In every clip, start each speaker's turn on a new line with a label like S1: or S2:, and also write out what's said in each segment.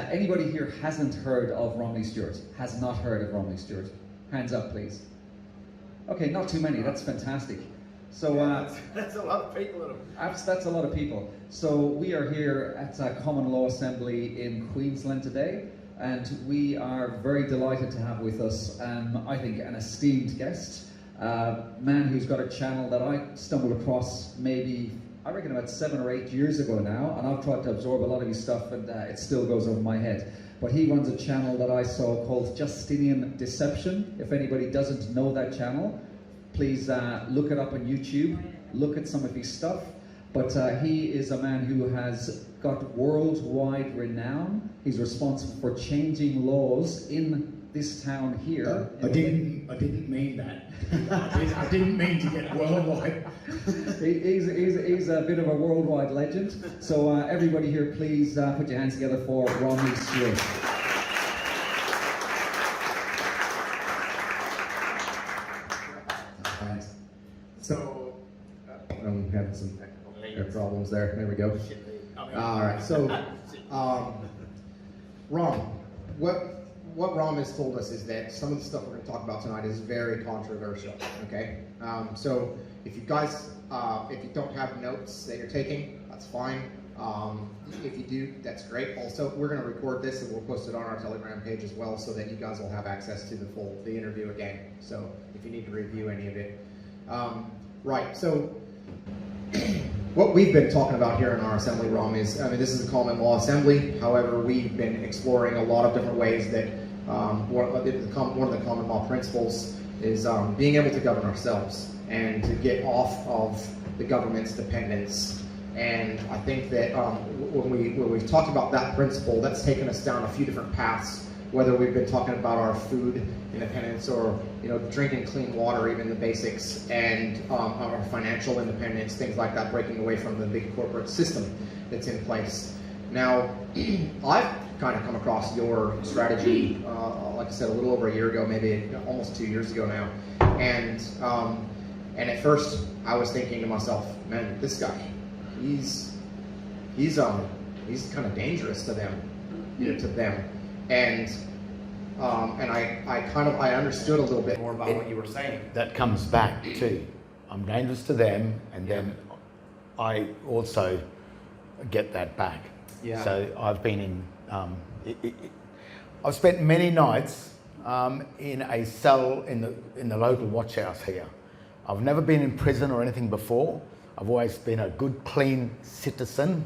S1: Anybody here hasn't heard of Romley Stewart? Has not heard of Romley Stewart? Hands up, please. Okay, not too many. That's fantastic. So
S2: that's a lot of people.
S1: That's a lot of people. So we are here at Common Law Assembly in Queensland today, and we are very delighted to have with us, I think, an esteemed guest, a man who's got a channel that I stumbled across maybe, I reckon, about 7 or 8 years ago now, and I've tried to absorb a lot of his stuff, and it still goes over my head. But he runs a channel that I saw called Justinian Deception. If anybody doesn't know that channel, please look it up on YouTube, look at some of his stuff. But he is a man who has got worldwide renown. He's responsible for changing laws in this town here.
S3: I didn't mean that. I didn't mean to get worldwide.
S1: He's a bit of a worldwide legend. So everybody here, please put your hands together for Romley Stewart.
S3: So, I'm having some technical problems there. There we go. All right. So, Rom, what Rom has told us is that some of the stuff we're going to talk about tonight is very controversial. Okay. So, if you guys, if you don't have notes that you're taking, that's fine. If you do, that's great. Also, we're going to record this and we'll post it on our Telegram page as well, so that you guys will have access to the interview again. So, if you need to review any of it. Right, so what we've been talking about here in our assembly, Rom, is, this is a common law assembly. However, we've been exploring a lot of different ways that one of the common law principles is being able to govern ourselves and to get off of the government's dependence. And I think that when we've talked about that principle, that's taken us down a few different paths, whether we've been talking about our food independence or drinking clean water, even the basics, and our financial independence, things like that, breaking away from the big corporate system that's in place. Now, I've kind of come across your strategy, like I said, a little over a year ago, maybe almost 2 years ago now, and at first I was thinking to myself, man, this guy, he's kind of dangerous to them, and I understood a little bit more about what you were saying.
S2: That comes back to, I'm dangerous to them, and then I also get that back.
S3: Yeah.
S2: So I've been in, I've spent many nights in a cell in the local watch house here. I've never been in prison or anything before. I've always been a good, clean citizen,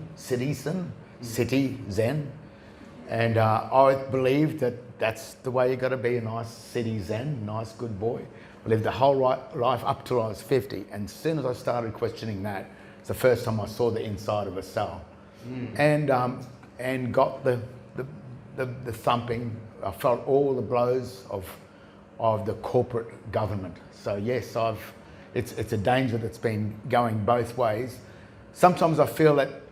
S2: and I believe that that's the way you got to be, a nice citizen, nice good boy. I lived the whole life up till I was 50, and as soon as I started questioning that, it's the first time I saw the inside of a cell, and got the thumping. I felt all the blows of the corporate government. So yes, it's a danger that's been going both ways. Sometimes I feel that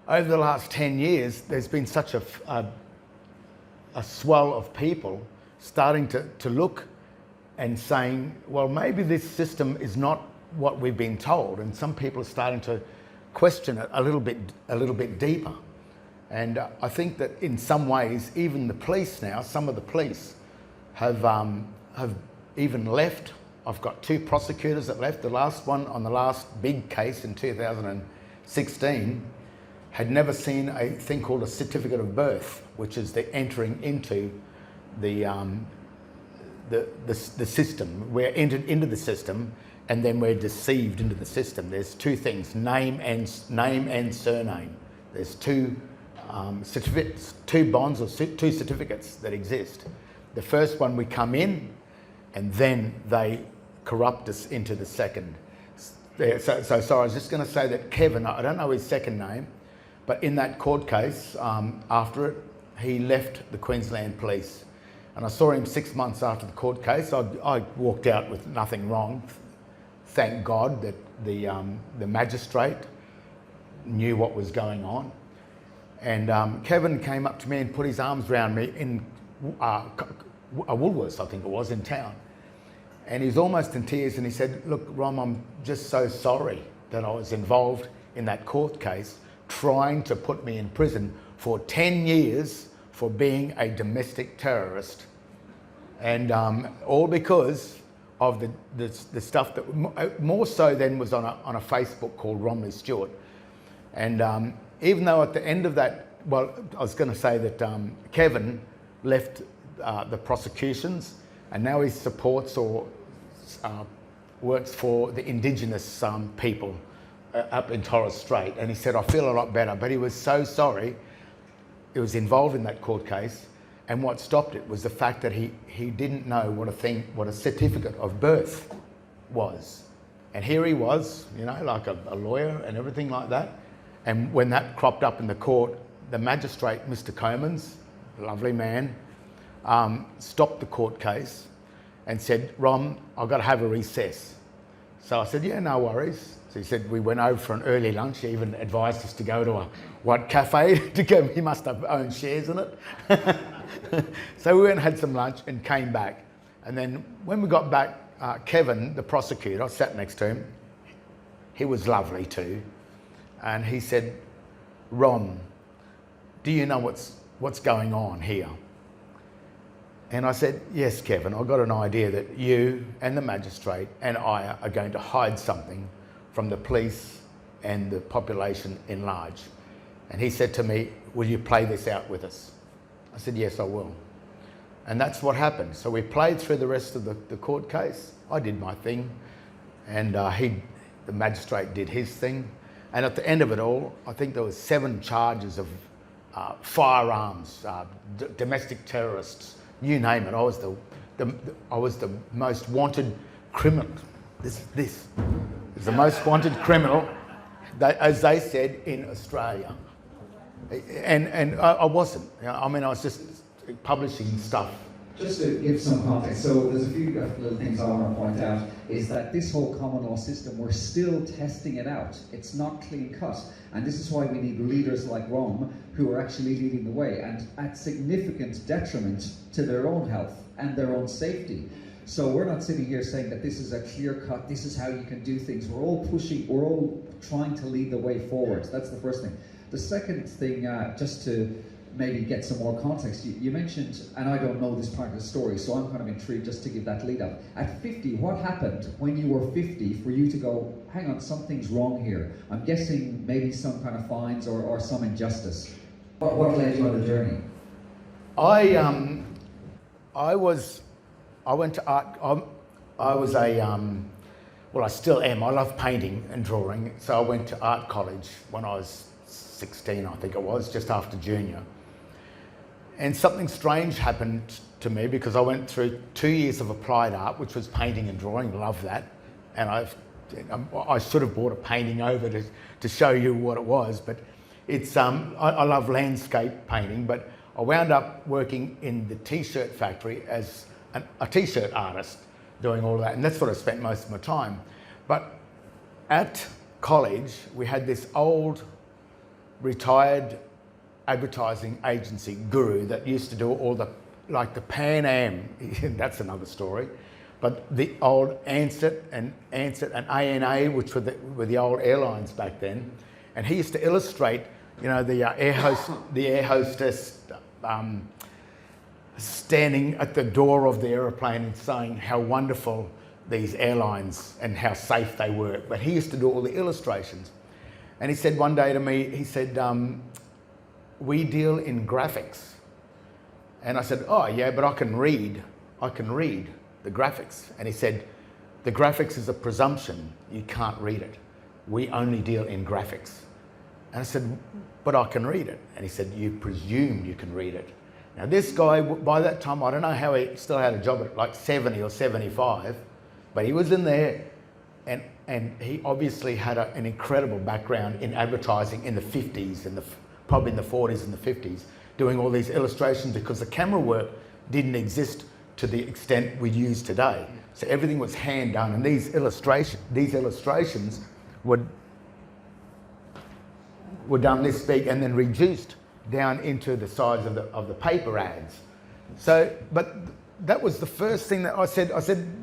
S2: over the last 10 years, there's been such a swell of people starting to look and saying, well, maybe this system is not what we've been told, and some people are starting to question it a little bit deeper. And I think that in some ways, even the police now, some of the police have even left. I've got 2 prosecutors that left. The last one on the last big case in 2016 had never seen a thing called a certificate of birth, which is the entering into the system. We're entered into the system, and then we're deceived into the system. There's 2 things: name and surname. There's 2 certificates, 2 bonds or 2 certificates that exist. The first one, we come in, and then they corrupt us into the second. So I was just going to say that Kevin, I don't know his second name, but in that court case, after it, he left the Queensland Police. And I saw him 6 months after the court case. I walked out with nothing wrong. Thank God that the magistrate knew what was going on. And Kevin came up to me and put his arms around me in a Woolworths, I think it was, in town. And he was almost in tears, and he said, look, Rom, I'm just so sorry that I was involved in that court case, trying to put me in prison for 10 years for being a domestic terrorist. And all because of the stuff that more so than was on a Facebook called Romley Stewart. And even though at the end of that, well, I was going to say that Kevin left the prosecutions, and now he supports or works for the Indigenous people up in Torres Strait. And he said, I feel a lot better, but he was so sorry. He was involved in that court case, and what stopped it was the fact that he didn't know what a certificate of birth was. And here he was, you know, like a lawyer and everything like that. And when that cropped up in the court, the magistrate, Mr. Comans, a lovely man, stopped the court case and said, Rom, I've got to have a recess. So I said, yeah, no worries. So he said, we went over for an early lunch. He even advised us to go to a white cafe to go. He must have owned shares in it. So we went and had some lunch and came back. And then when we got back, Kevin, the prosecutor, I sat next to him. He was lovely too. And he said, Ron, do you know what's going on here? And I said, yes, Kevin, I've got an idea that you and the magistrate and I are going to hide something from the police and the population in large. And he said to me, will you play this out with us? I said, yes, I will. And that's what happened. So we played through the rest of the court case. I did my thing, and the magistrate did his thing. And at the end of it all, I think there was 7 charges of firearms, domestic terrorists, you name it. I was the most wanted criminal. This is the most wanted criminal, as they said, in Australia. And I wasn't. You know, I mean, I was just publishing stuff.
S1: Just to give some context, so there's a few little things I want to point out, is that this whole common law system, we're still testing it out. It's not clean cut. And this is why we need leaders like Rom, who are actually leading the way, and at significant detriment to their own health and their own safety. So we're not sitting here saying that this is a clear cut, this is how you can do things. We're all trying to lead the way forward. That's the first thing. The second thing, just to maybe get some more context, you mentioned, and I don't know this part of the story, so I'm kind of intrigued just to give that lead up. At 50, what happened when you were 50 for you to go, hang on, something's wrong here? I'm guessing maybe some kind of fines or some injustice. What led you on the journey?
S2: I went to art. I was well, I still am. I love painting and drawing. So I went to art college when I was 16, I think it was, just after junior. And something strange happened to me because I went through 2 years of applied art, which was painting and drawing. Love that. And I should have brought a painting over to show you what it was. But it's I love landscape painting. But I wound up working in the t-shirt factory as a t-shirt artist, doing all of that. And that's what I spent most of my time. But at college, we had this old retired advertising agency guru that used to do all the Pan Am, that's another story, but the old Ansett and ANA, which were the old airlines back then, and he used to illustrate, you know, the air hostess standing at the door of the aeroplane and saying how wonderful these airlines and how safe they were. But he used to do all the illustrations. And he said one day to me, he said, we deal in graphics. And I said, oh yeah, but I can read the graphics. And he said, the graphics is a presumption, you can't read it. We only deal in graphics. And I said, but I can read it. And he said, you presume you can read it. Now this guy, by that time, I don't know how he still had a job at like 70 or 75, but he was in there, and he obviously had an incredible background in advertising in the 50s and probably in the 40s and the 50s, doing all these illustrations because the camera work didn't exist to the extent we use today. So everything was hand done, and these illustrations were done this big and then reduced down into the size of the paper ads. So, but that was the first thing that I said,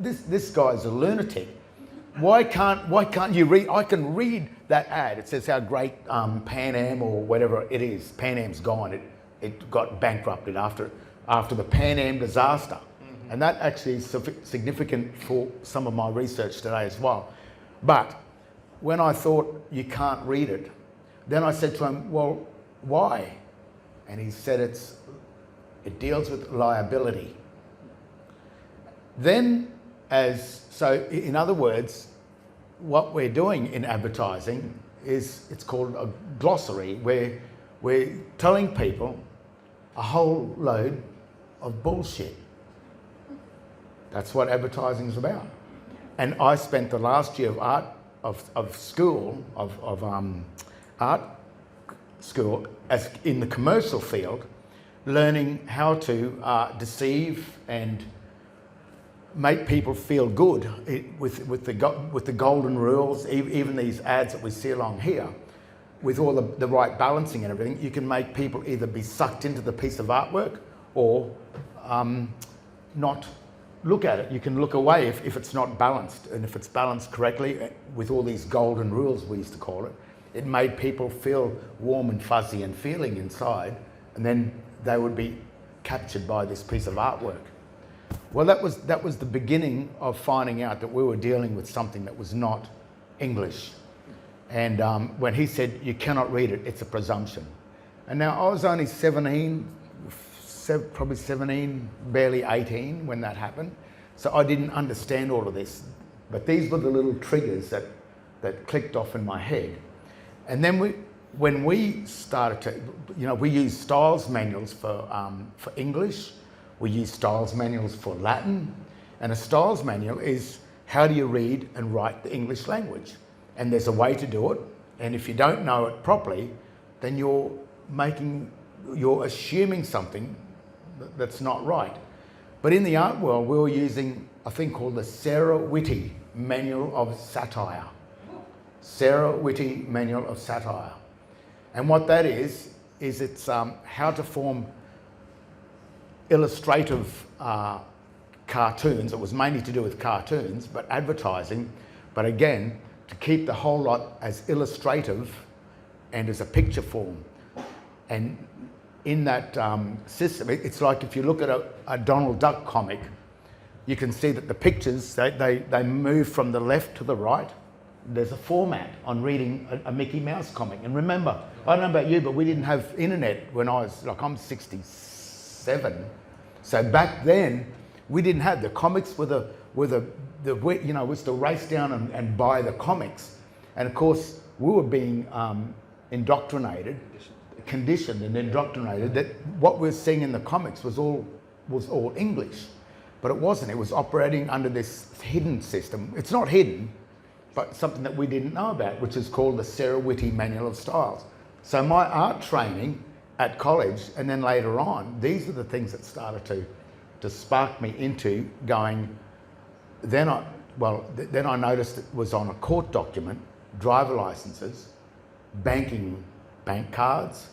S2: this guy's a lunatic. Why can't you read? I can read that ad. It says how great Pan Am or whatever it is. Pan Am's gone. It got bankrupted after the Pan Am disaster. And that actually is significant for some of my research today as well. But when I thought you can't read it, then I said to him, well, why? And he said it deals with liability. Then so in other words, what we're doing in advertising is it's called a glossary, where we're telling people a whole load of bullshit. That's what advertising is about. And I spent the last year of art school as in the commercial field, learning how to deceive and make people feel good with the golden rules. Even these ads that we see along here, with all the right balancing and everything, you can make people either be sucked into the piece of artwork or not look at it. You can look away if it's not balanced, and if it's balanced correctly with all these golden rules, we used to call it, it made people feel warm and fuzzy and feeling inside, and then they would be captured by this piece of artwork. Well, that was the beginning of finding out that we were dealing with something that was not English. And when he said, you cannot read it, it's a presumption. And now I was only 17, probably 17, barely 18 when that happened. So I didn't understand all of this. But these were the little triggers that clicked off in my head. And then when we started to, we use styles manuals for English. We use styles manuals for Latin. And a styles manual is how do you read and write the English language? And there's a way to do it. And if you don't know it properly, then you're assuming something that's not right. But in the art world, we were using a thing called the Sarah Whitty Manual of Satire. Sarah Whitty Manual of Satire. And what that is it's how to form illustrative cartoons. It was mainly to do with cartoons, but advertising. But again, to keep the whole lot as illustrative and as a picture form. And in that system, it's like if you look at a Donald Duck comic, you can see that the pictures, they move from the left to the right. There's a format on reading a Mickey Mouse comic. And remember, I don't know about you, but we didn't have internet when I'm 67. So back then, we didn't have the comics we used to race down and buy the comics. And of course, we were being conditioned and indoctrinated that what we're seeing in the comics was all English. But it wasn't. It was operating under this hidden system. It's not hidden, but something that we didn't know about, which is called the Sarah Whitty Manual of Styles. So my art training at college, and then later on, these are the things that started to spark me into going. Then I noticed it was on a court document, driver licenses, bank cards,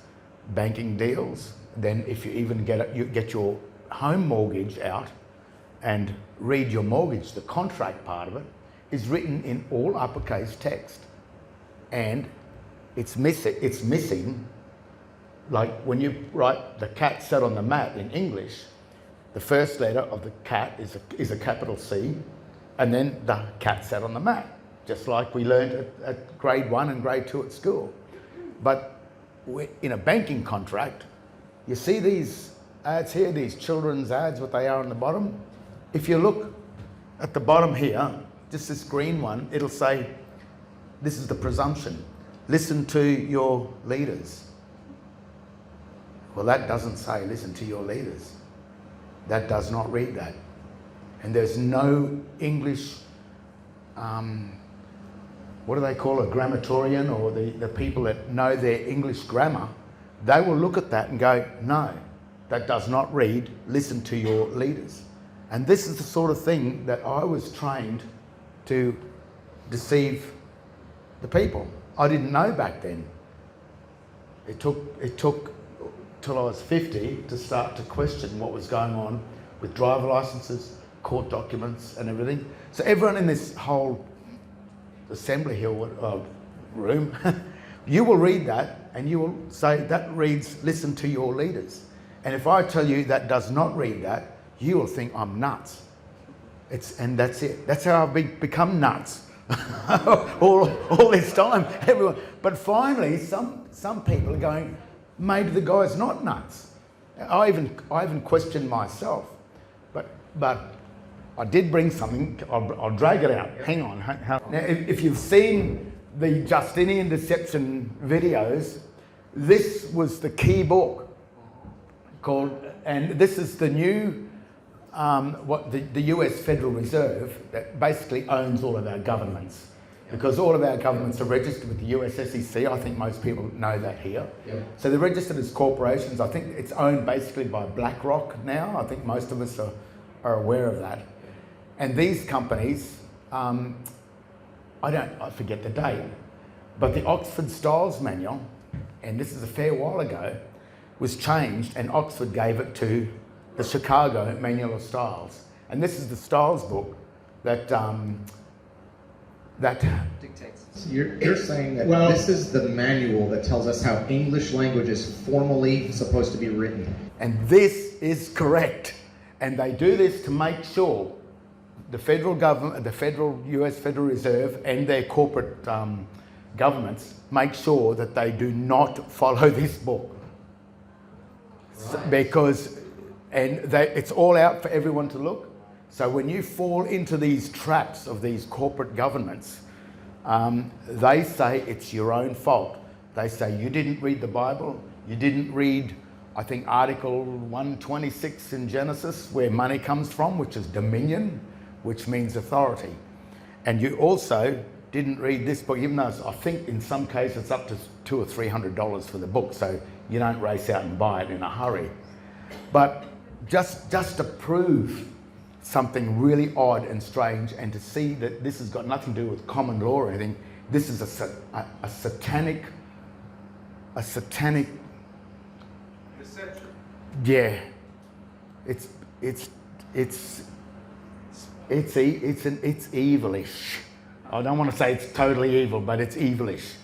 S2: banking deals. Then if you even get your home mortgage out and read your mortgage, the contract part of it is written in all uppercase text. And it's missing, like when you write the cat sat on the mat in English, the first letter of the cat is a capital C, and then the cat sat on the mat, just like we learned at grade 1 and grade 2 at school. But in a banking contract, you see these ads here, these children's ads, what they are on the bottom. If you look at the bottom here, just this green one, it'll say, this is the presumption. Listen to your leaders. Well, that doesn't say listen to your leaders. That does not read that. And there's no English, what do they call a grammarian, or the people that know their English grammar, they will look at that and go, no, that does not read, listen to your leaders. And this is the sort of thing that I was trained to deceive the people. I didn't know back then. It took till I was 50 to start to question what was going on with driver licenses, court documents and everything. So everyone in this whole assembly hill room, you will read that and you will say that reads, listen to your leaders. And if I tell you that does not read that, you will think I'm nuts. And that's it. That's how I've become nuts all this time. Everyone. But finally, some people are going, maybe the guy's not nuts. I even questioned myself. But I did bring something. I'll drag it out. Hang on. Now, if you've seen the Justinian deception videos, this was the key book called, and this is the new, the US Federal Reserve that basically owns all of our governments. Because all of our governments are registered with the US SEC. I think most people know that here. Yep. So they're registered as corporations. I think it's owned basically by BlackRock now. I think most of us are aware of that. And these companies, I forget the date, but the Oxford Styles Manual, and this is a fair while ago, was changed and Oxford gave it to the Chicago Manual of Styles. And this is the Styles book that
S1: dictates.
S3: So you're saying that this is the manual that tells us how English language is formally supposed to be written.
S2: And this is correct. And they do this to make sure the federal government, the federal US Federal Reserve and their corporate governments make sure that they do not follow this book. Right. Because, it's all out for everyone to look. So when you fall into these traps of these corporate governments, they say it's your own fault. They say you didn't read the Bible, you didn't read, I think, Article 126 in Genesis, where money comes from, which is dominion, which means authority. And you also didn't read this book, even though I think in some cases it's up to $200 or $300 for the book, so you don't race out and buy it in a hurry. But just to prove something really odd and strange, and to see that this has got nothing to do with common law or anything, this is a satanic
S4: deception.
S2: Yeah, it's evilish. I don't want to say it's totally evil, but it's evilish.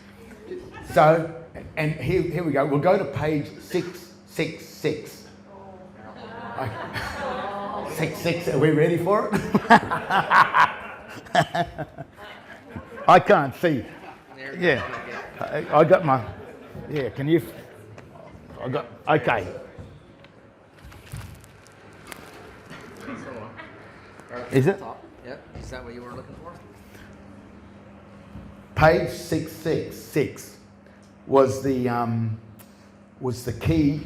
S2: So, and here we go. We'll go to page 666. 666. Are we ready for it? I can't see. Yeah, I got my. Yeah, can you? I got. Okay. Is it?
S5: Yep. Is that what you were looking for?
S2: Page 666 was the key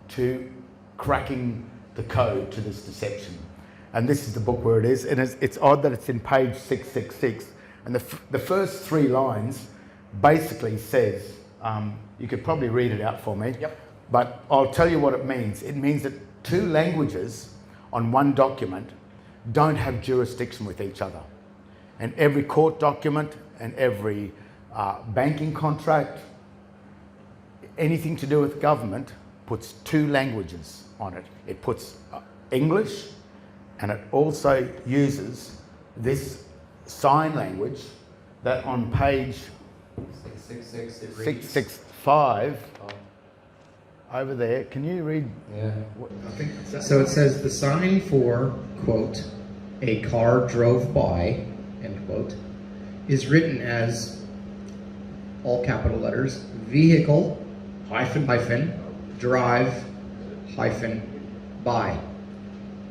S2: to cracking the code to this deception, and this is the book where it is. And it's odd that it's in page 666, and the first 3 lines basically says, you could probably read it out for me.
S5: Yep.
S2: But I'll tell you what it means. It means that 2 languages on one document don't have jurisdiction with each other. And every court document and every banking contract, anything to do with government, puts 2 languages on it. It puts English, and it also uses this sign language that on page 665 over there. Can you read?
S1: Yeah.
S3: So it says the sign for, quote, a car drove by, end quote, is written as, all capital letters, vehicle, hyphen, drive, hyphen, by.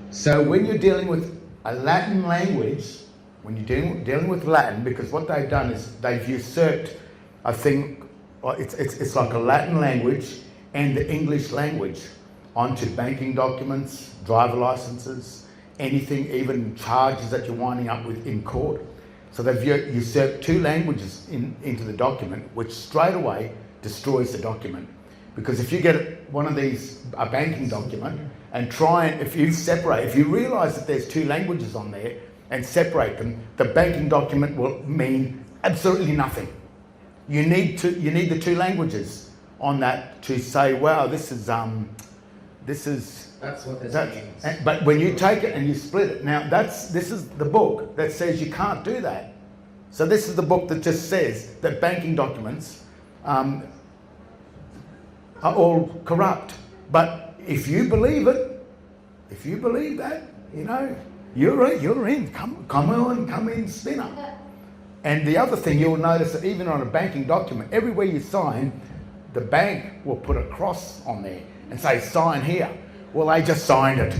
S2: So when you're dealing with a Latin language, when you're dealing with Latin, because what they've done is they've usurped a thing, it's like a Latin language and the English language onto banking documents, driver licenses, anything, even charges that you're winding up with in court. So they've usurped 2 languages into the document, which straight away destroys the document. Because if you get one of these, a banking document, and if you realise that there's 2 languages on there and separate them, the banking document will mean absolutely nothing. You need the 2 languages on that to say, wow, this is.
S3: That's what this means.
S2: But when you take it and you split it, now this is the book that says you can't do that. So this is the book that just says that banking documents are all corrupt. But if you believe it, if you believe that, you know, you're in. Come in, spinner. And the other thing, you'll notice that even on a banking document, everywhere you sign, the bank will put a cross on there and say, sign here. Well, they just signed it.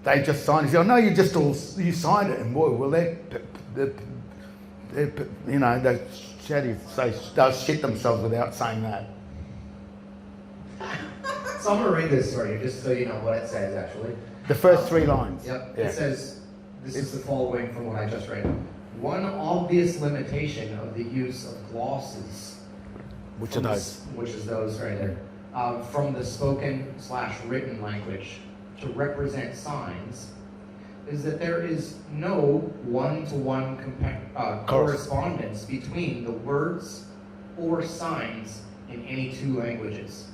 S2: They just signed it. You go, no, you signed it. And boy, well, you know, they'll shit themselves without saying that.
S3: So I'm going to read this for you, just so you know what it says, actually.
S2: The first 3 lines.
S3: Yep.
S2: Yeah.
S3: It says, this is the following from what I just read. One obvious limitation of the use of glosses,
S2: Which are those?
S3: Which is those right there, from the spoken/written language to represent signs, is that there is no one-to-one correspondence between the words or signs in any 2 languages.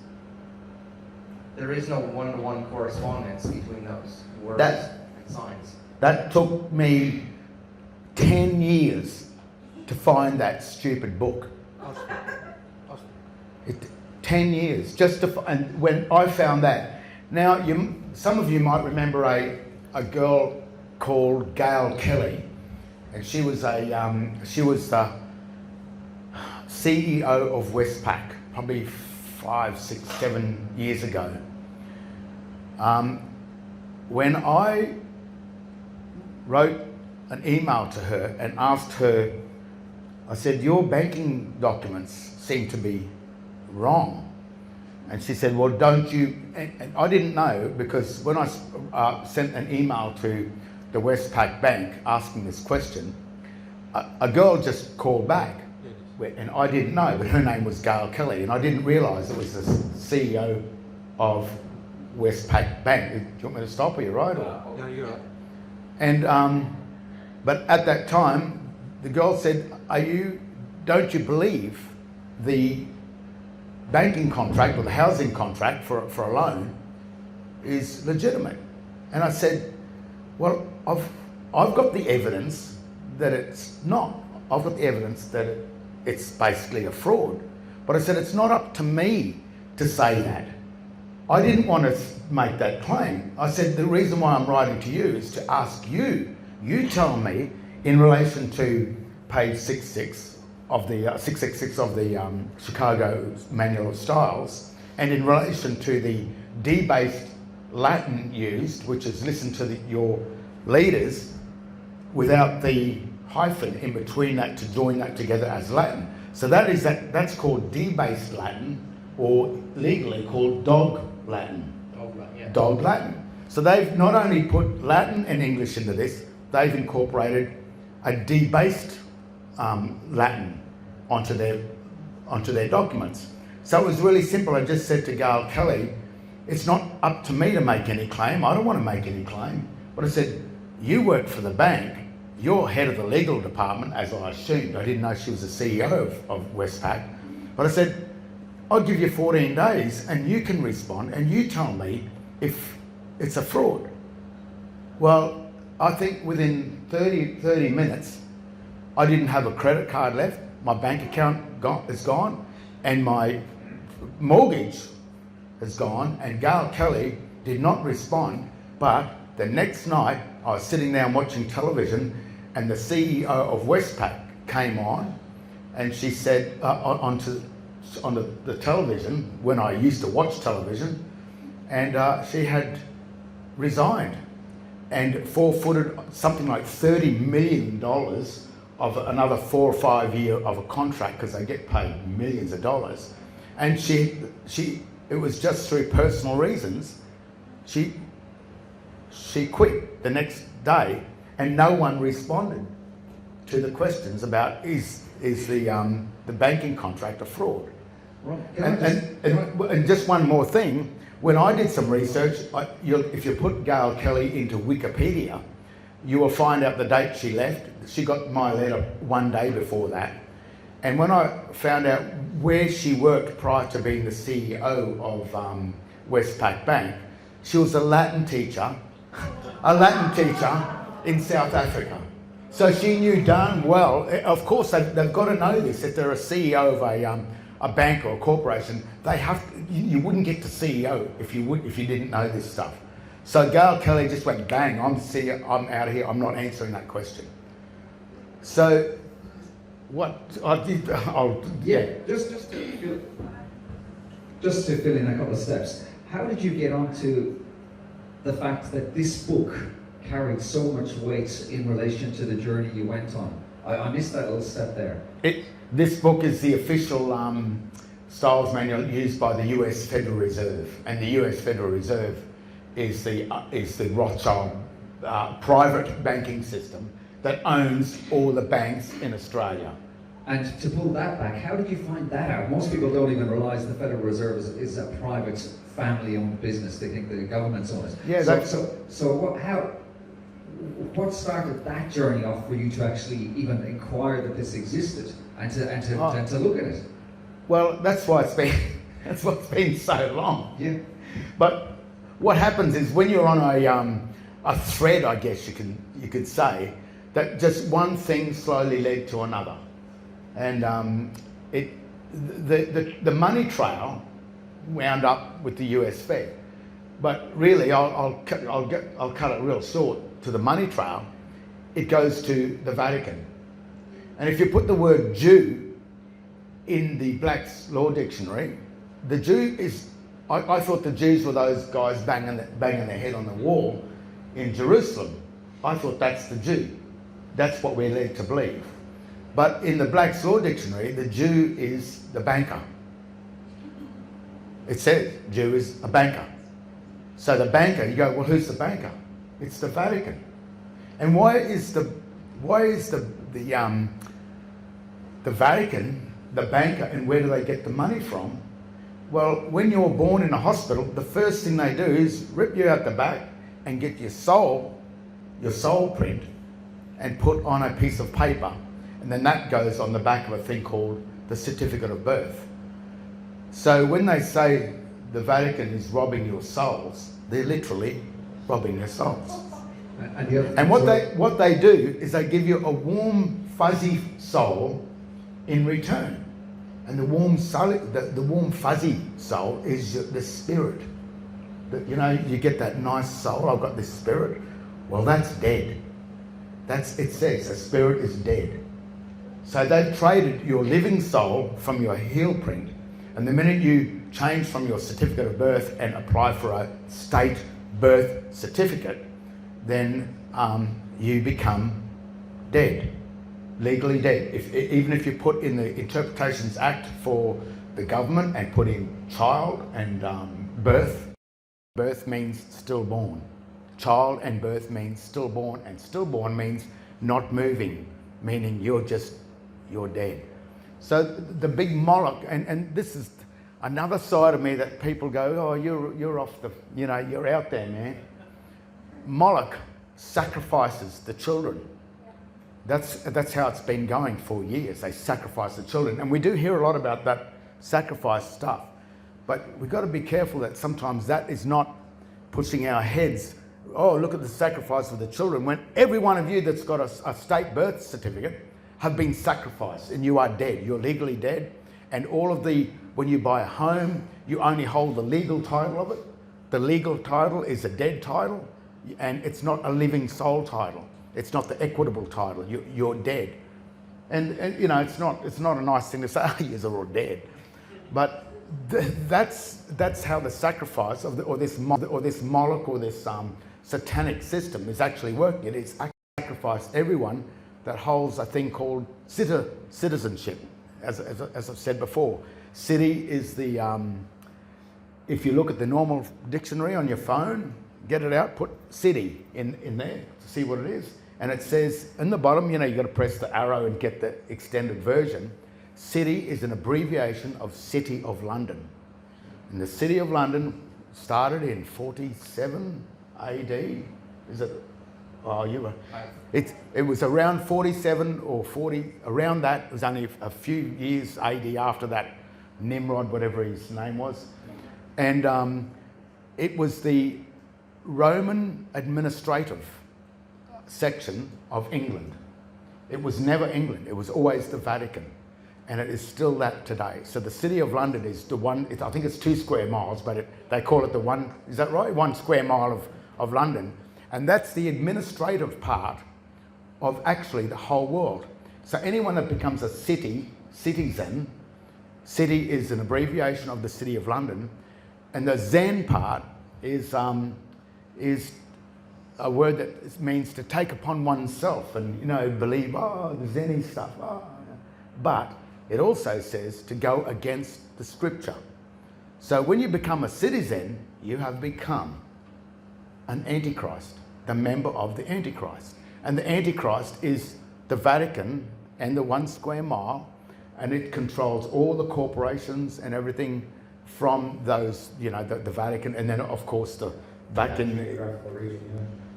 S3: There is no one-to-one correspondence between those words and signs.
S2: That took me 10 years to find that stupid book. 10 years just to and when I found that. Now, some of you might remember a girl called Gail Kelly, and she was the CEO of Westpac, probably 5, 6, 7 years ago. When I wrote an email to her and asked her, I said, your banking documents seem to be wrong. And she said, well, don't you, and I didn't know, because when I sent an email to the Westpac Bank asking this question, a girl just called back, and I didn't know, but her name was Gail Kelly, and I didn't realise it was the CEO of Westpac Bank. Do you want me to stop? Are you right?
S4: No, you're right.
S2: And but at that time, the girl said, don't you believe the banking contract or the housing contract for a loan is legitimate? And I said, well, I've got the evidence that it's not. I've got the evidence that it's basically a fraud. But I said, it's not up to me to say that. I didn't want to make that claim. I said, the reason why I'm writing to you is to ask you. You tell me in relation to page 666 of the Chicago Manual of Styles, and in relation to the debased Latin used, which is listen to your leaders without the hyphen in between that to join that together as Latin. So that's called debased Latin, or legally called dog Latin. Dog Latin. So they've not only put Latin and English into this, they've incorporated a debased Latin onto their documents. So it was really simple. I just said to Gail Kelly, it's not up to me to make any claim. I don't want to make any claim. But I said, you work for the bank. You're head of the legal department, as I assumed. I didn't know she was the CEO of Westpac. But I said, I'll give you 14 days and you can respond and you tell me if it's a fraud. Well, I think within 30 minutes, I didn't have a credit card left. My bank account is gone, and my mortgage has gone, and Gail Kelly did not respond. But the next night, I was sitting there and watching television, and the CEO of Westpac came on, and she said on the television, when I used to watch television, and she had resigned and forfeited something like $30 million of another 4 or 5 year of a contract, because they get paid millions of dollars. And it was just through personal reasons. She quit the next day, and no one responded to the questions about is the banking contract a fraud.
S3: Right.
S2: And just one more thing, when I did some research, if you put Gail Kelly into Wikipedia, you will find out the date she left. She got my letter 1 day before that. And when I found out where she worked prior to being the CEO of Westpac Bank, she was a Latin teacher in South Africa. So she knew darn well. Of course, they've got to know this. If they're a CEO of a bank or a corporation, they have. You wouldn't get to CEO if you didn't know this stuff. So Gail Kelly just went bang. I'm CEO. I'm out of here. I'm not answering that question. So what I did?
S1: Just to fill in a couple of steps. How did you get onto the fact that this book carried so much weight in relation to the journey you went on? I missed that little step there.
S2: This book is the official styles manual used by the US Federal Reserve, and the US Federal Reserve is the Rothschild private banking system that owns all the banks in Australia.
S1: And to pull that back, how did you find that out? Most people don't even realise the Federal Reserve is a private, family-owned business. They think the government's own it.
S2: Yeah.
S1: What started that journey off for you to actually even inquire that this existed and to look at it?
S2: Well, that's why it's been so long.
S1: Yeah.
S2: But what happens is when you're on a thread, I guess you could say, that just one thing slowly led to another. And the money trail wound up with the US Fed, but really I'll cut it real short to the money trail. It goes to the Vatican, and if you put the word Jew in the Black's Law Dictionary, the Jew is. I thought the Jews were those guys banging their head on the wall in Jerusalem. I thought that's the Jew. That's what we're led to believe. But in the Black's Law Dictionary, the Jew is the banker. It says Jew is a banker. So the banker, you go, well, who's the banker? It's the Vatican. And why is the Vatican the banker, and where do they get the money from? Well, when you're born in a hospital, the first thing they do is rip you out the back and get your soul print, and put on a piece of paper. And then that goes on the back of a thing called the certificate of birth. So when they say the Vatican is robbing your souls, they're literally robbing your souls. And what they do is they give you a warm, fuzzy soul in return. And the warm, fuzzy soul is the spirit. You get that nice soul. I've got this spirit. Well, that's dead. It says a spirit is dead. So they've traded your living soul from your heel print, and the minute you change from your certificate of birth and apply for a state birth certificate, then you become dead, legally dead. Even if you put in the Interpretations Act for the government and put in child and birth means stillborn. Child and birth means stillborn, and stillborn means not moving, meaning you're dead. So the big Moloch, and this is another side of me that people go, oh, you're off you're out there, man. Moloch sacrifices the children. That's how it's been going for years. They sacrifice the children, and we do hear a lot about that sacrifice stuff. But we've got to be careful that sometimes that is not pushing our heads. Oh, look at the sacrifice of the children. When every one of you that's got a state birth certificate have been sacrificed, and you are dead. You're legally dead. And when you buy a home, you only hold the legal title of it. The legal title is a dead title, and it's not a living soul title. It's not the equitable title. You're dead. And it's not a nice thing to say, oh, you're all dead. But that's how the sacrifice or this Moloch or this satanic system is actually working. It is sacrifice everyone that holds a thing called citizenship. As I've said before, city is if you look at the normal dictionary on your phone, get it out, put city in there to see what it is. And it says in the bottom, you've got to press the arrow and get the extended version. City is an abbreviation of City of London. And the City of London started in 47 AD. Is it? Oh, you were. It was around 47 or 40, around that. It was only a few years AD after that, Nimrod, whatever his name was. And it was the Roman administrative section of England. It was never England. It was always the Vatican. And it is still that today. So the City of London is the one, I think it's 2 square miles, but they call it the one, is that right? 1 square mile of London. And that's the administrative part of actually the whole world. So anyone that becomes a citizen, city is an abbreviation of the City of London, and the Zen part is a word that means to take upon oneself and, believe, the Zen stuff, But it also says to go against the scripture. So when you become a citizen, you have become an Antichrist, the member of the Antichrist. And the Antichrist is the Vatican and the 1 square mile, and it controls all the corporations and everything from those, the Vatican, and then of course the Vatican.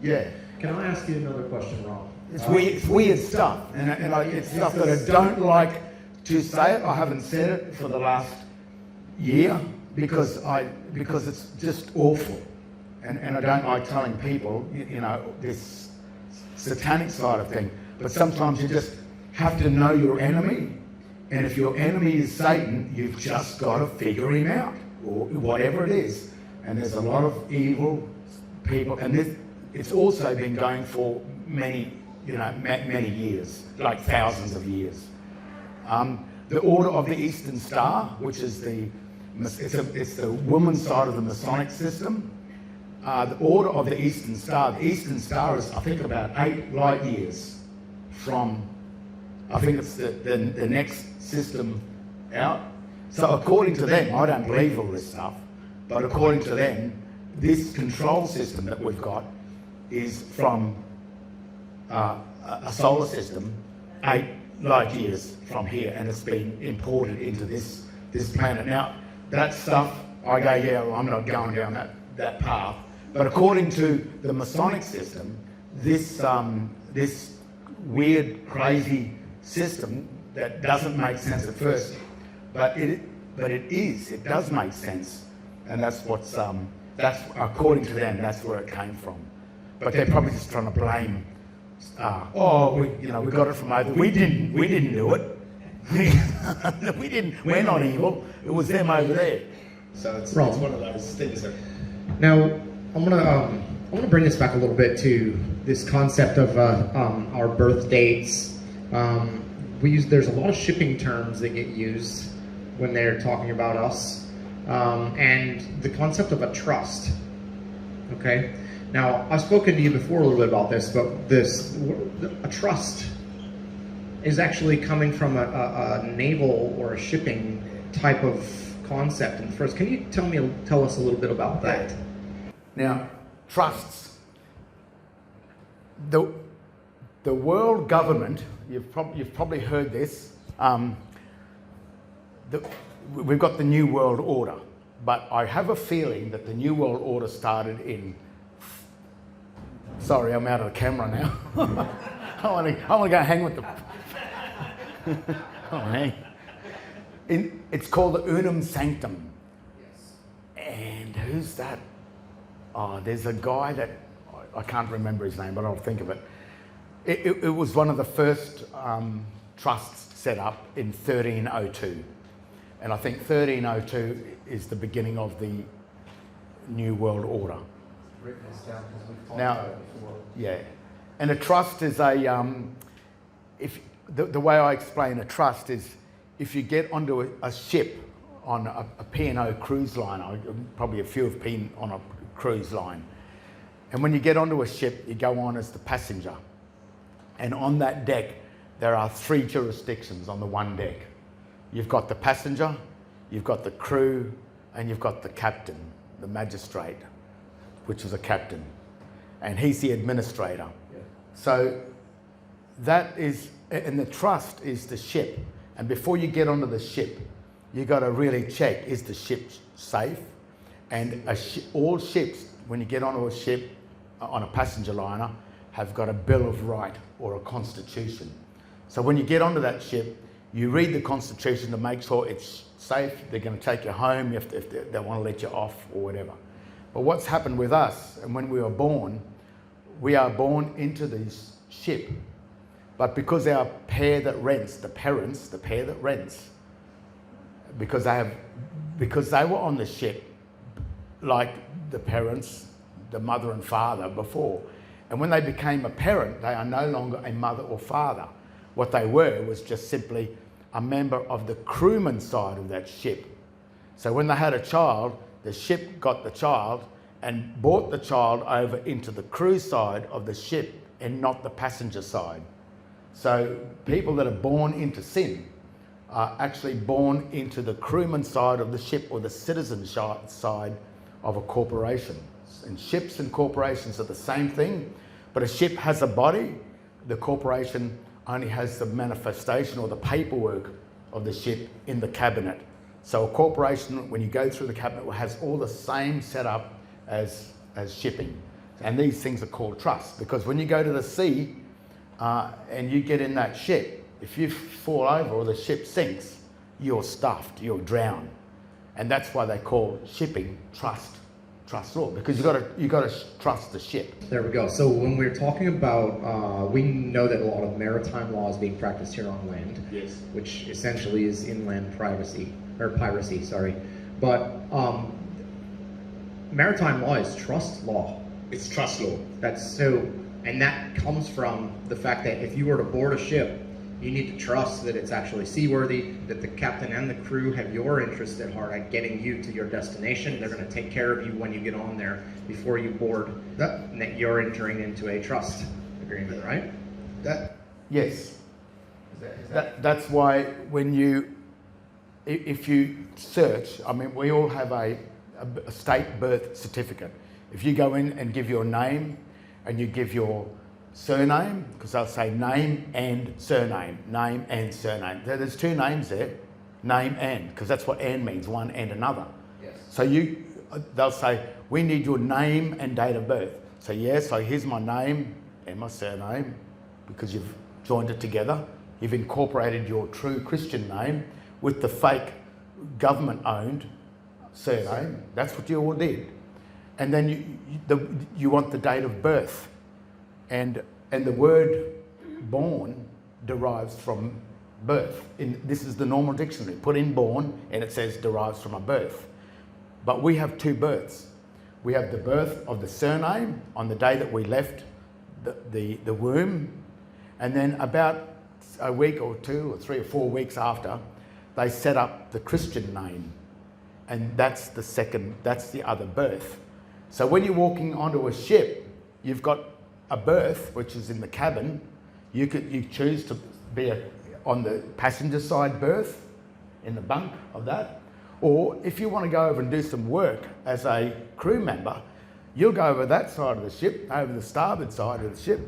S2: Yeah.
S3: Can I ask you another question, Ron?
S2: It's weird stuff, and it's stuff that I don't like to say it. I haven't said it for the last year because it's just awful, and I don't like telling people, this satanic side of thing. But sometimes you just have to know your enemy, and if your enemy is Satan, you've just got to figure him out, or whatever it is. And there's a lot of evil people, and it's also been going for many years, like thousands of years. The Order of the Eastern Star, which is it's the woman's side of the Masonic system. The Order of the Eastern Star. The Eastern Star is, I think, about 8 light years from, I think it's the next system out. So according to them, I don't believe all this stuff, but according to them, this control system that we've got is from a solar system 8 light years from here, and it's been imported into this planet. Now, that stuff, I go, yeah, well, I'm not going down that path. But according to the Masonic system, this weird, crazy system that doesn't make sense at first, but it does make sense, and that's according to them, that's where it came from. But they're probably just trying to blame. We got it from over. We didn't do it. We didn't. We're not evil. It was them over there.
S3: So it's one of those things. Now I'm gonna bring this back a little bit to this concept of our birth dates. There's a lot of shipping terms that get used when they're talking about us, and the concept of a trust. Okay. Now, I've spoken to you before a little bit about this, but a trust is actually coming from a naval or a shipping type of concept. And first, can you tell us a little bit about that?
S2: Now, trusts. The world government, you've probably heard this. We've got the New World Order, but I have a feeling that the New World Order started in. Sorry, I'm out of the camera now. I want to go hang with the. It's called the Unum Sanctum. Yes. And who's that? Oh, there's a guy that I can't remember his name, but I'll think of it. It was one of the first trusts set up in 1302, and I think 1302 is the beginning of the New World Order.
S3: Written this down because we've talked
S2: Now,
S3: about it before.
S2: Yeah, and a trust is the way I explain a trust is if you get onto a ship on a P&O cruise line, probably a few have been on a cruise line, and when you get onto a ship, you go on as the passenger, and on that deck there are 3 jurisdictions on the one deck. You've got the passenger, you've got the crew, and you've got the captain, the magistrate, which is a captain, and he's the administrator. Yeah. So that is, and the trust is the ship. And before you get onto the ship, you got to really check, is the ship safe? And all ships, when you get onto a ship, on a passenger liner, have got a Bill of Right or a constitution. So when you get onto that ship, you read the constitution to make sure it's safe. They're going to take you home if they want to let you off or whatever. But what's happened with us, and when we are born into this ship, But because our pair that rents, the parents, the pair that rents, because they were on the ship like the parents, the mother and father before. And when they became a parent, they are no longer a mother or father. What they were was just simply a member of the crewman side of that ship. So when they had a child, the ship got the child and brought the child over into the crew side of the ship and not the passenger side. So people that are born into sin are actually born into the crewman side of the ship or the citizen side of a corporation. And ships and corporations are the same thing, but a ship has a body, the corporation only has the manifestation or the paperwork of the ship in the cabinet. So a corporation, when you go through the cabinet, has all the same setup as shipping. And these things are called trusts, because when you go to the sea and you get in that ship, if you fall over or the ship sinks, you're stuffed, you're drowned. And that's why they call shipping trust law, because you got to trust the ship.
S3: There we go. So when we're talking about, we know that a lot of maritime law is being practiced here on land,
S2: Yes.
S3: which essentially is inland piracy. Sorry. But maritime law is trust law.
S2: It's trust law.
S3: That's so, and that comes from the fact that if you were to board a ship, you need to trust that it's actually seaworthy, that the captain and the crew have your interest at heart at getting you to your destination. They're going to take care of you when you get on there before you board, and that you're entering into a trust agreement, right?
S2: Yes. That's why when if you search, I mean, we all have a state birth certificate. If you go in and give your name and you give your surname, because they'll say name and surname, name and surname. There's two names there, name and, because that's what and means, one and another.
S1: Yes.
S2: So they'll say, we need your name and date of birth. So yes, so here's my name and my surname, because you've joined it together. You've incorporated your true Christian name with the fake government-owned surname. That's what you all did. And then you want the date of birth. And the word born derives from birth. This is the normal dictionary. Put in born and it says derives from a birth. But we have two births. We have the birth of the surname on the day that we left the womb, and then about a week or 2 or 3 or 4 weeks after, they set up the Christian name, and that's the other birth. So when you're walking onto a ship, you've got a berth, which is in the cabin. You choose to be on the passenger side berth, in the bunk of that. Or if you want to go over and do some work as a crew member, you'll go over that side of the ship, over the starboard side of the ship,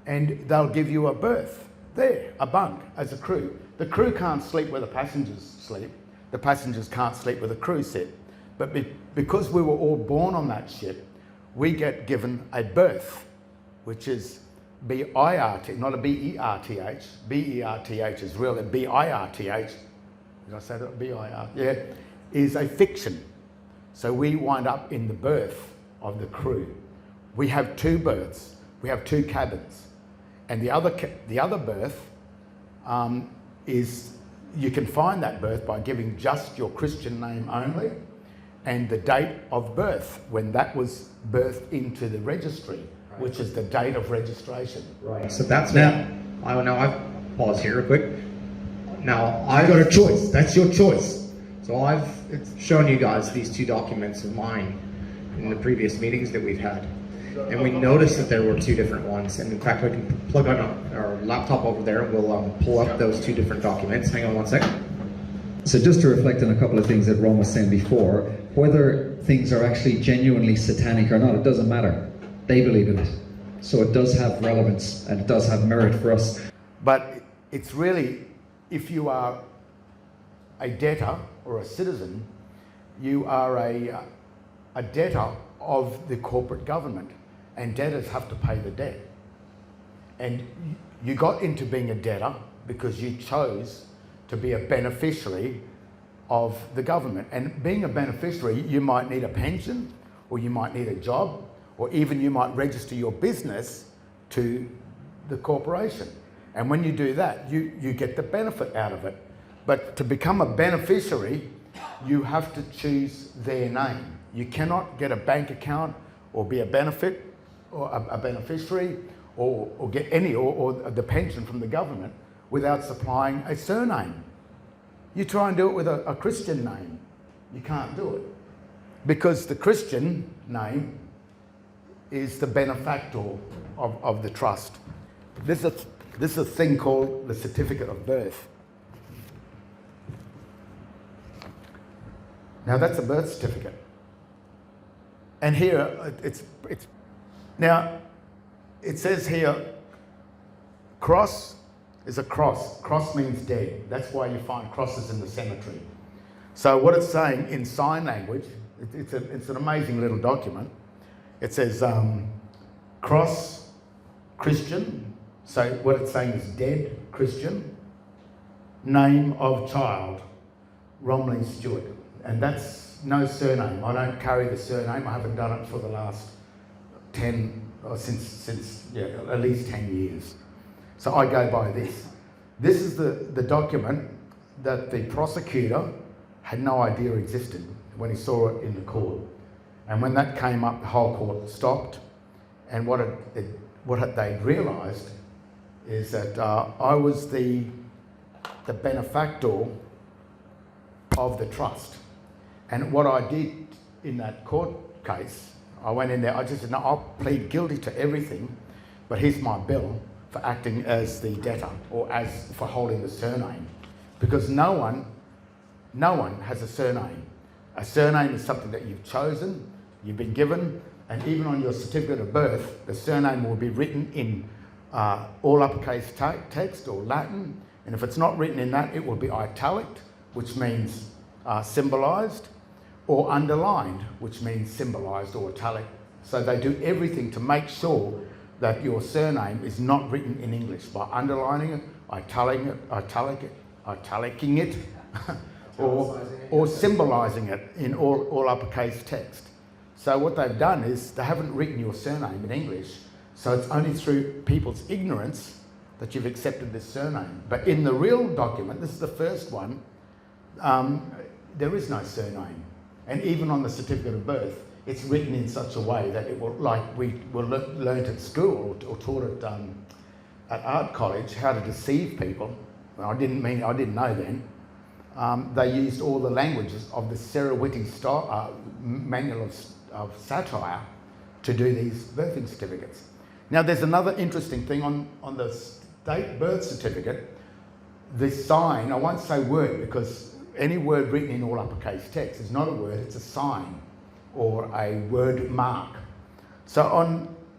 S2: and they'll give you a berth there, a bunk, as a crew. The crew can't sleep where the passengers sleep. The passengers can't sleep where the crew sit. But because we were all born on that ship, we get given a berth, which is B-I-R-T, not a B-E-R-T-H. B-E-R-T-H is real, and B-I-R-T-H, did I say that? B-I-R, yeah, is a fiction. So we wind up in the berth of the crew. We have 2 berths, we have 2 cabins. And the other berth is, you can find that berth by giving just your Christian name only and the date of birth, when that was birthed into the registry, which is the date of registration.
S3: Right. So that's now. I've paused here real quick. Now I've got a choice. That's your choice. So I've shown you guys these 2 documents of mine in the previous meetings that we've had, and we noticed that there were 2 different ones. And in fact, we can plug on our laptop over there, and we'll pull up those 2 different documents. Hang on one second.
S1: So just to reflect on a couple of things that Ron was saying before, whether things are actually genuinely satanic or not, it doesn't matter. They believe in it. So it does have relevance and it does have merit for us.
S2: But it's really, if you are a debtor or a citizen, you are a debtor of the corporate government, and debtors have to pay the debt. And you got into being a debtor because you chose to be a beneficiary of the government. And being a beneficiary, you might need a pension, or you might need a job, or even you might register your business to the corporation. And when you do that, you get the benefit out of it. But to become a beneficiary, you have to choose their name. You cannot get a bank account or be a benefit or a beneficiary or get any or the pension from the government without supplying a surname. You try and do it with a Christian name. You can't do it. Because the Christian name is the benefactor of the trust. This is a thing called the certificate of birth. Now that's a birth certificate. And here it's now it says here cross is a cross. Cross means dead. That's why you find crosses in the cemetery. So what it's saying in sign language, it's an amazing little document. It says cross Christian. So what it's saying is dead Christian. Name of child, Romley Stewart. And that's no surname. I don't carry the surname. I haven't done it for the last 10, or since at least 10 years. So I go by this. This is the document that the prosecutor had no idea existed when he saw it in the court. And when that came up, the whole court stopped. And what they'd realised is that I was the benefactor of the trust. And what I did in that court case, I went in there, I just said, no, I'll plead guilty to everything, but here's my bill for acting as the debtor or as for holding the surname. Because no one has a surname. A surname is something that you've chosen, you've been given, and even on your certificate of birth, the surname will be written in all uppercase text or Latin, and if it's not written in that, it will be italic, which means symbolised, or underlined, which means symbolised or italic. So they do everything to make sure that your surname is not written in English by underlining it, italicing it, or symbolising it in all uppercase text. So what they've done is they haven't written your surname in English, so it's only through people's ignorance that you've accepted this surname. But in the real document, this is the first one, there is no surname. And even on the certificate of birth, it's written in such a way that it will, like we learnt at school or taught at art college, how to deceive people. Well, I didn't know then. They used all the languages of the Sarah Whitty manual of satire to do these birthing certificates. Now, there's another interesting thing on the state birth certificate. The sign, I won't say word because any word written in all uppercase text is not a word, it's a sign or a word mark. So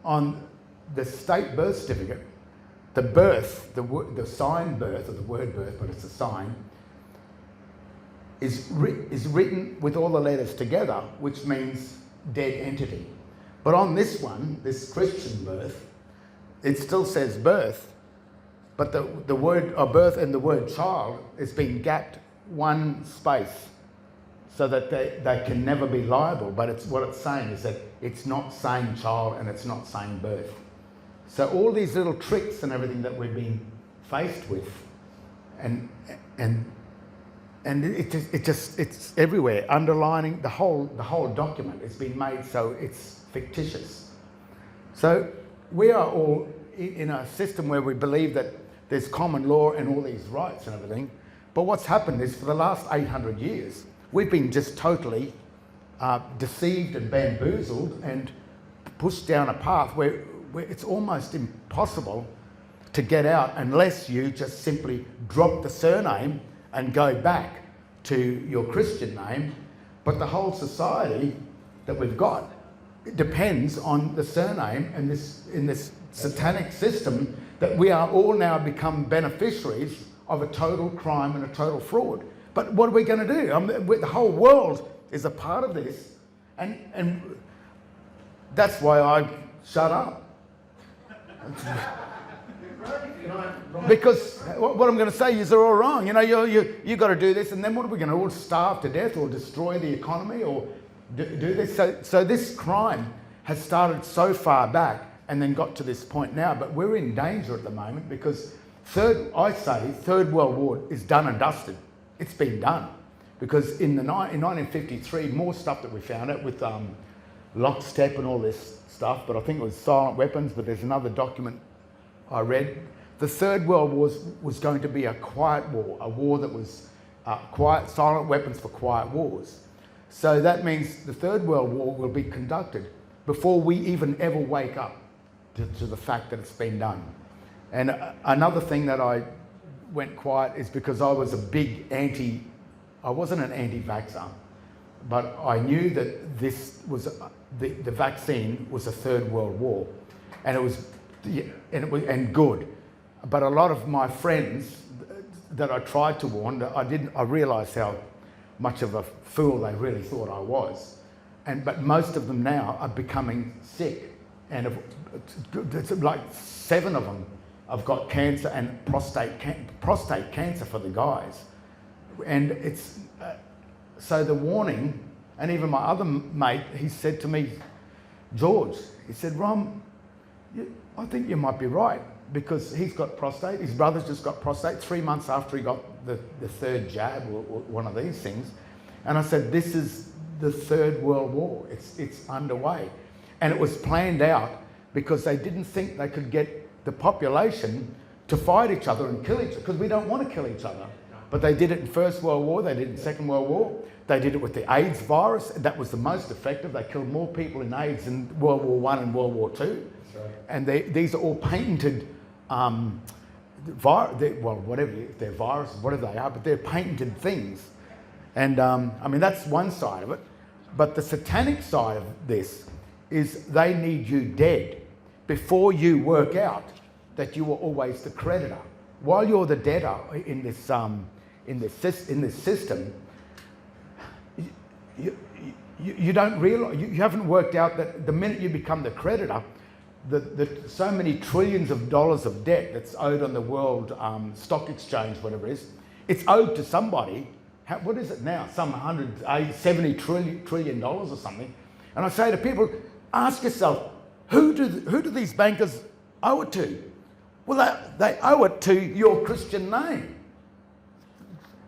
S2: on the state birth certificate, the birth, the sign birth or the word birth, but it's a sign, is written with all the letters together, which means dead entity. But on this one, this Christian birth, it still says birth, but the word of birth and the word child is being gapped one space so that they can never be liable. But what it's saying is that it's not saying child and it's not saying birth. So all these little tricks and everything that we've been faced with, and it's everywhere, underlining the whole document. It's been made so it's fictitious. So we are all in a system where we believe that there's common law and all these rights and everything. But what's happened is for the last 800 years, we've been just totally deceived and bamboozled and pushed down a path where it's almost impossible to get out unless you just simply drop the surname and go back to your Christian name. But the whole society that we've got depends on the surname, and in this satanic system that we are all now become beneficiaries of a total crime and a total fraud. But what are we going to do? The whole world is a part of this, and that's why I shut up. Because what I'm going to say is they're all wrong. You know, you got to do this, and then what are we going to all starve to death or destroy the economy or do this? So this crime has started so far back and then got to this point now. But we're in danger at the moment because Third World War is done and dusted. It's been done. Because in 1953, more stuff that we found out with lockstep and all this stuff, but I think it was silent weapons, but there's another document I read. The Third World War was going to be a quiet war, a war that was quiet, silent weapons for quiet wars. So that means the Third World War will be conducted before we even ever wake up to the fact that it's been done. And another thing that I went quiet is because I was a big I wasn't an anti-vaxxer, but I knew that this was the vaccine was a Third World War, and it was good. But a lot of my friends that I tried to warn, I realised how much of a fool they really thought I was, but most of them now are becoming sick, and it's like 7 of them have got cancer and prostate cancer for the guys. And it's so the warning, and even my other mate, he said to me, George, he said, Rom, I think you might be right, because he's got prostate, his brother's just got prostate 3 months after he got the 3rd jab or one of these things. And I said, this is the Third World War, it's underway. And it was planned out because they didn't think they could get the population to fight each other and kill each other, because we don't want to kill each other. But they did it in First World War, they did it in Second World War, they did it with the AIDS virus, that was the most effective. They killed more people in AIDS in World War I and World War II. Right. And these are all patented, whatever, they're viruses, whatever they are, but they're patented things. And I mean, that's one side of it. But the satanic side of this is they need you dead before you work out that you were always the creditor. While you're the debtor in this system, you don't realise, you haven't worked out that the minute you become the creditor, so many trillions of dollars of debt that's owed on the world stock exchange, whatever it is, it's owed to somebody. What is it now? Some 170 trillion dollars or something. And I say to people, ask yourself, who do these bankers owe it to? Well, they owe it to your Christian name.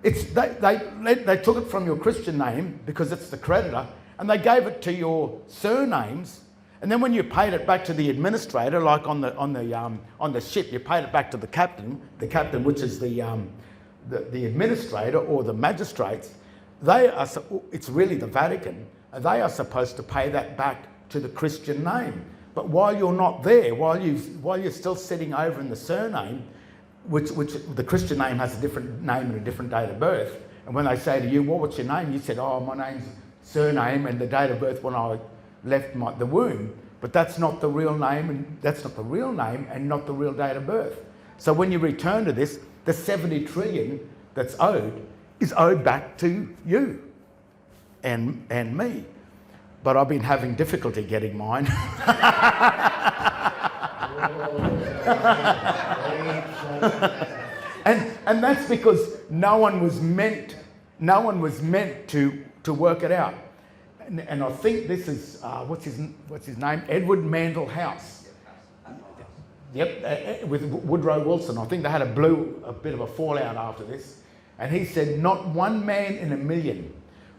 S2: They took it from your Christian name because it's the creditor, and they gave it to your surnames. And then when you paid it back to the administrator, like on the ship, you paid it back to the captain, which is the administrator or the magistrates. It's really the Vatican. They are supposed to pay that back to the Christian name. But while you're not there, while you're still sitting over in the surname, which the Christian name has a different name and a different date of birth, and when they say to you, well, what's your name? You said, oh, my name's surname and the date of birth when I left the womb. But that's not the real name, and that's not the real name and not the real date of birth. So when you return to this, the 70 trillion that's owed is owed back to you and me. But I've been having difficulty getting mine. and that's because no one was meant to work it out. And I think this is what's his name? Edward Mandell House. Yep, with Woodrow Wilson. I think they had a bit of a fallout after this. And he said, not one man in a million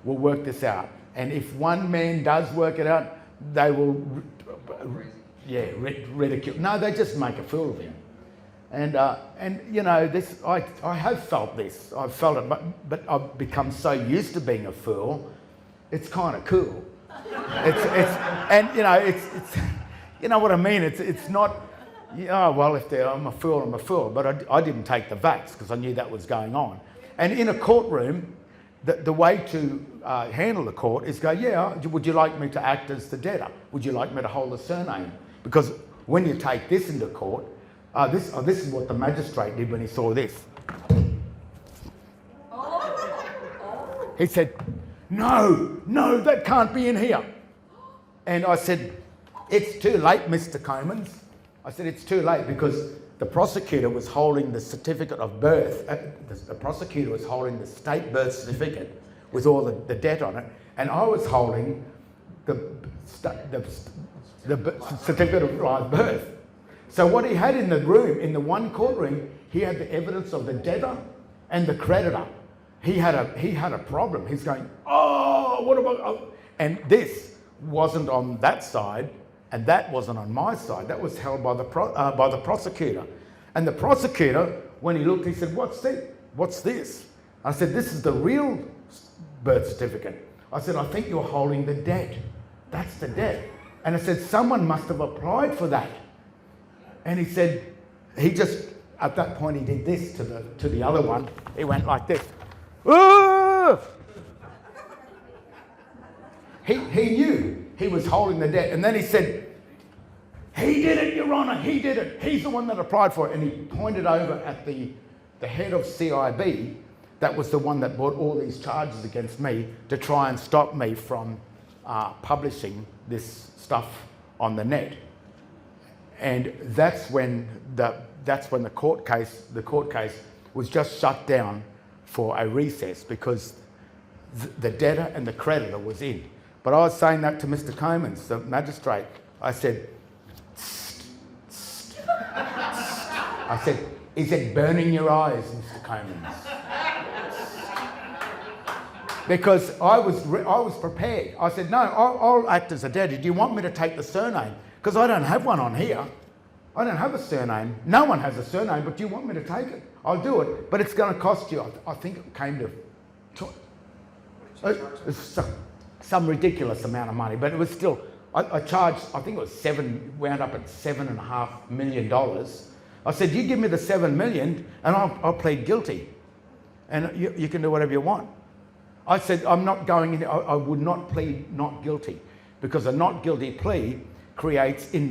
S2: will work this out. And if one man does work it out, they will, ridicule. No, they just make a fool of him. And you know, this I have felt this. I've felt it, but I've become so used to being a fool. It's kind of cool. And you know, it's you know what I mean. It's not. Oh well, I'm a fool, I'm a fool. But I didn't take the vax because I knew that was going on. And in a courtroom, the way to handle the court is go, yeah, would you like me to act as the debtor? Would you like me to hold the surname? Because when you take this into court, this is what the magistrate did when he saw this. He said, no, that can't be in here. And I said, it's too late, Mr. Comans. I said, it's too late because the prosecutor was holding the certificate of birth. The prosecutor was holding the state birth certificate with all the debt on it. And I was holding the certificate of live birth. So what he had in the room, in the one courtroom, he had the evidence of the debtor and the creditor. He had a problem. He's going, oh, what about? Oh. And this wasn't on that side, and that wasn't on my side. That was held by the prosecutor. And the prosecutor, when he looked, he said, "What's this? What's this?" I said, "This is the real birth certificate." I said, "I think you're holding the debt. That's the debt." And I said, "Someone must have applied for that." And he said, he just, at that point, he did this to the other one. He went like this. Ah! He knew he was holding the debt. And then he said, "He did it, Your Honour, he did it. He's the one that applied for it." And he pointed over at the head of CIB. That was the one that brought all these charges against me to try and stop me from publishing this stuff on the net. And that's when the court case was just shut down for a recess because the debtor and the creditor was in. But I was saying that to Mr. Comans, the magistrate. I said, I said, "Is it burning your eyes, Mr. Comans?" Because I was prepared. I said, "No, I'll act as a debtor. Do you want me to take the surname? Because I don't have one on here. I don't have a surname. No one has a surname, but do you want me to take it? I'll do it. But it's going to cost you," I think it came to some ridiculous amount of money. But it was still, I charged, I think it was wound up at $7.5 million. I said, "You give me the $7 million and I'll plead guilty. And you can do whatever you want." I said, "I'm not going in, I would not plead not guilty, because a not guilty plea creates in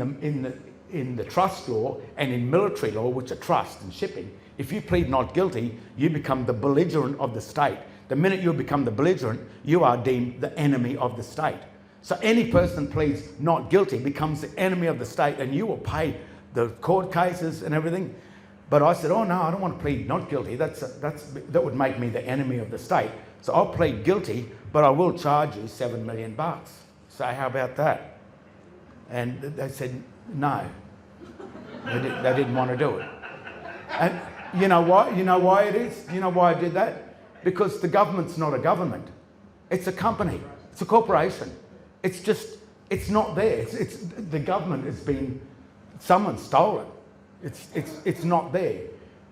S2: the trust law and in military law, which are trust and shipping, if you plead not guilty, you become the belligerent of the state. The minute you become the belligerent, you are deemed the enemy of the state. So any person pleads not guilty becomes the enemy of the state, and you will pay the court cases and everything." But I said, "Oh no, I don't want to plead not guilty. That would make me the enemy of the state. So I'll plead guilty, but I will charge you $7 million. So how about that?" And they said no. They didn't want to do it. And you know why? You know why it is? You know why I did that? Because the government's not a government. It's a company. It's a corporation. It's not there. It's the government has been, someone stole it. It's not there.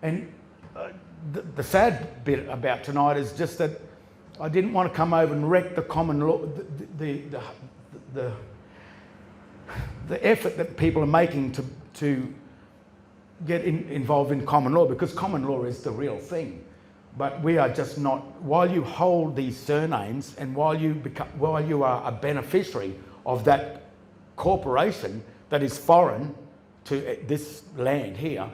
S2: And the sad bit about tonight is just that I didn't want to come over and wreck the common law, the effort that people are making to get involved in common law, because common law is the real thing. But we are just not. While you hold these surnames and while you are a beneficiary of that corporation that is foreign to this land here,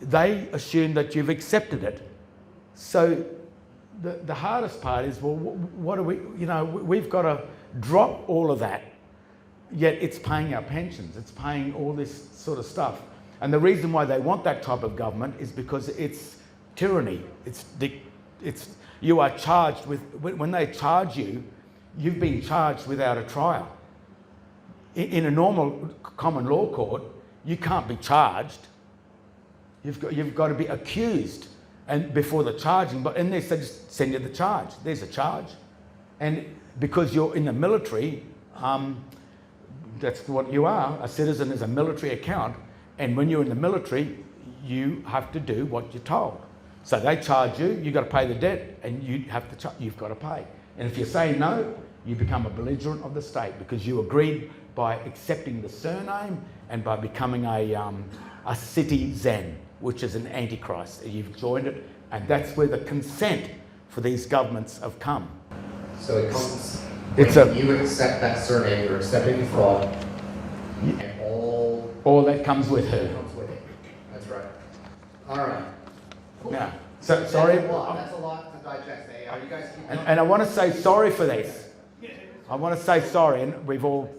S2: they assume that you've accepted it. So the hardest part is, well, what do we? We've got to drop all of that. Yet it's paying our pensions. It's paying all this sort of stuff. And the reason why they want that type of government is because it's tyranny. You are charged with, when they charge you, you've been charged without a trial. In a normal common law court, you can't be charged. You've got to be accused, and before the charging, and they just send you the charge. There's a charge. And because you're in the military, that's what you are. A citizen is a military account, and when you're in the military, you have to do what you're told. So they charge you, you've got to pay the debt, and you've got to pay. And if you say no, you become a belligerent of the state, because you agreed by accepting the surname and by becoming a citizen, which is an antichrist. You've joined it, and that's where the consent for these governments have come.
S3: So it comes. When you accept that surname, you're accepting the fraud, and
S2: all that comes with her.
S3: Comes with it. That's right. All right. Cool.
S2: Now, so sorry.
S3: That's a lot to digest. Are you guys?
S2: And I want to say sorry for this. I want to say sorry, and we've all